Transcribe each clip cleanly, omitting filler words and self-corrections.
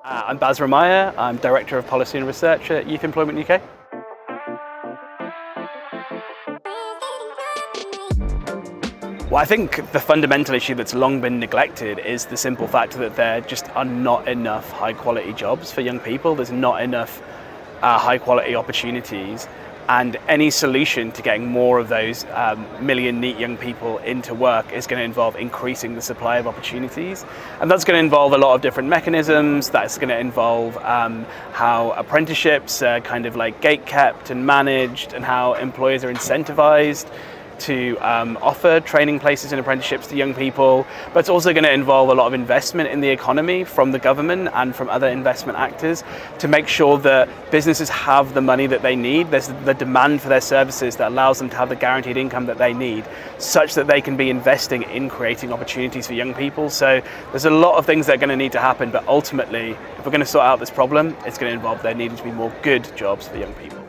I'm Ramaiah. I'm Director of Policy and Research at Youth Employment UK. Well, I think the fundamental issue that's long been neglected is the simple fact that there just are not enough high-quality jobs for young people. There's not enough high-quality opportunities. And any solution to getting more of those million NEET young people into work is going to involve increasing the supply of opportunities. And that's going to involve a lot of different mechanisms. That's going to involve how apprenticeships are kind of like gate-kept and managed, and how employers are incentivized to offer training places and apprenticeships to young people. But it's also going to involve a lot of investment in the economy from the government and from other investment actors to make sure that businesses have the money that they need. There's the demand for their services that allows them to have the guaranteed income that they need, such that they can be investing in creating opportunities for young people. So there's a lot of things that are going to need to happen, but ultimately, if we're going to sort out this problem, it's going to involve there needing to be more good jobs for young people.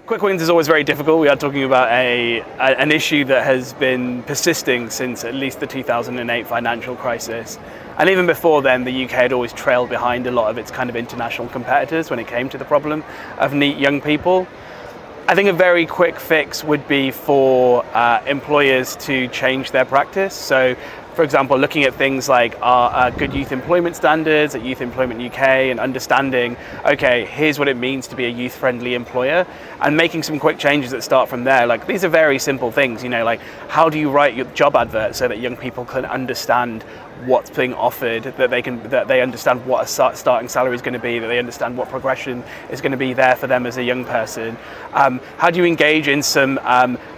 Quick wins is always very difficult. We are talking about an issue that has been persisting since at least the 2008 financial crisis. And even before then, the UK had always trailed behind a lot of its kind of international competitors when it came to the problem of NEET young people. I think a very quick fix would be for employers to change their practice. So, for example, looking at things like our good youth employment standards at Youth Employment UK and understanding, okay, here's what it means to be a youth-friendly employer, and making some quick changes that start from there. Like, these are very simple things, like how do you write your job advert so that young people can understand what's being offered, that they understand what a starting salary is going to be, that they understand what progression is going to be there for them as a young person. How do you engage in some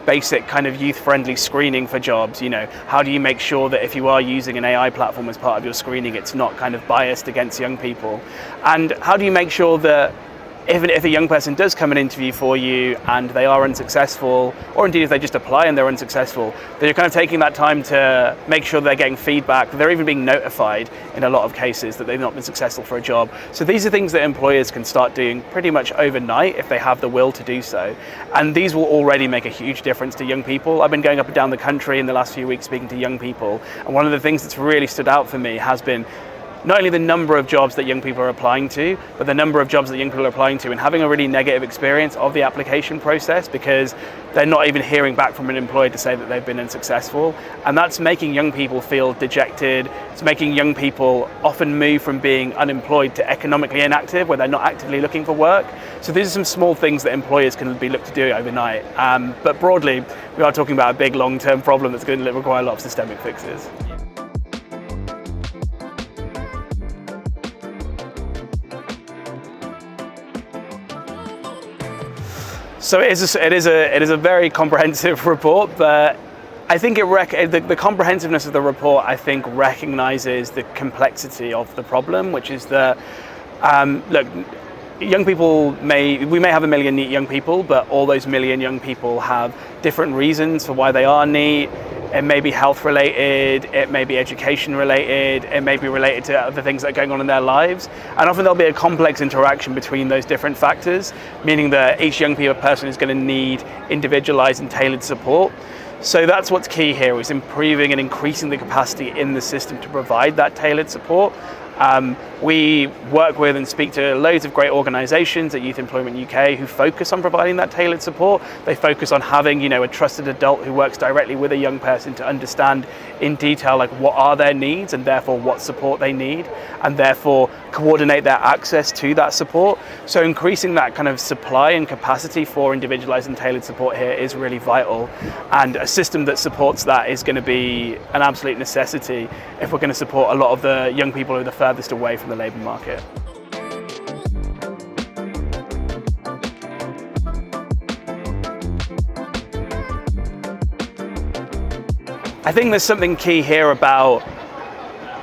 basic kind of youth-friendly screening for jobs? How do you make sure that if you are using an AI platform as part of your screening, it's not kind of biased against young people? And how do you make sure that if a young person does come and interview for you and they are unsuccessful, or indeed if they just apply and they're unsuccessful, that you're kind of taking that time to make sure they're getting feedback, that they're even being notified in a lot of cases that they've not been successful for a job. So these are things that employers can start doing pretty much overnight if they have the will to do so. And these will already make a huge difference to young people. I've been going up and down the country in the last few weeks speaking to young people, and one of the things that's really stood out for me has been not only the number of jobs that young people are applying to, but the number of jobs that young people are applying to and having a really negative experience of the application process because they're not even hearing back from an employer to say that they've been unsuccessful. And that's making young people feel dejected. It's making young people often move from being unemployed to economically inactive, where they're not actively looking for work. So these are some small things that employers can be looked to do overnight. But broadly, we are talking about a big long-term problem that's going to require a lot of systemic fixes. So it is a very comprehensive report, but I think the comprehensiveness of the report, I think, recognises the complexity of the problem, which is that look, young people we may have a million NEET young people, but all those million young people have different reasons for why they are NEET. It may be health related, it may be education related, it may be related to other things that are going on in their lives. And often there'll be a complex interaction between those different factors, meaning that each young person is going to need individualized and tailored support. So that's what's key here, is improving and increasing the capacity in the system to provide that tailored support. We work with and speak to loads of great organisations at Youth Employment UK who focus on providing that tailored support. They focus on having, a trusted adult who works directly with a young person to understand in detail, like, what are their needs and therefore what support they need, and therefore coordinate their access to that support. So increasing that kind of supply and capacity for individualised and tailored support here is really vital. And a system that supports that is going to be an absolute necessity if we're going to support a lot of the young people who are the furthest away from the labour market. I think there's something key here about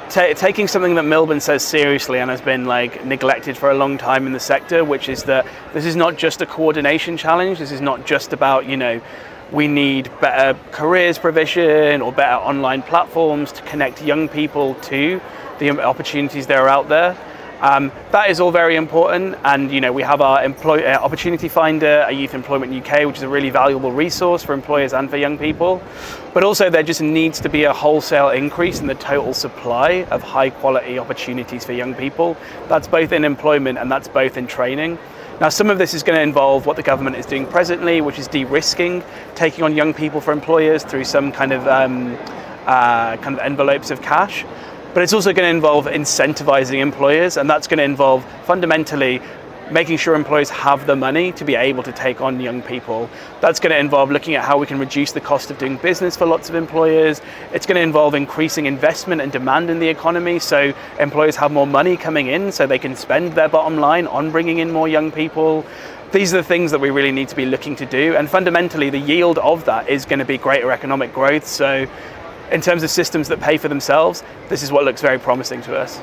taking something that Milburn says seriously and has been neglected for a long time in the sector, which is that this is not just a coordination challenge. This is not just about, we need better careers provision or better online platforms to connect young people to the opportunities that are out there. That is all very important, and we have our Opportunity Finder, our Youth Employment UK, which is a really valuable resource for employers and for young people. But also there just needs to be a wholesale increase in the total supply of high quality opportunities for young people. That's both in employment and that's both in training. Now, some of this is going to involve what the government is doing presently, which is de-risking, taking on young people for employers through some kind of envelopes of cash. But it's also going to involve incentivizing employers, and that's going to involve fundamentally making sure employers have the money to be able to take on young people. That's going to involve looking at how we can reduce the cost of doing business for lots of employers. It's going to involve increasing investment and demand in the economy so employers have more money coming in so they can spend their bottom line on bringing in more young people. These are the things that we really need to be looking to do, and fundamentally the yield of that is going to be greater economic growth. So in terms of systems that pay for themselves, this is what looks very promising to us.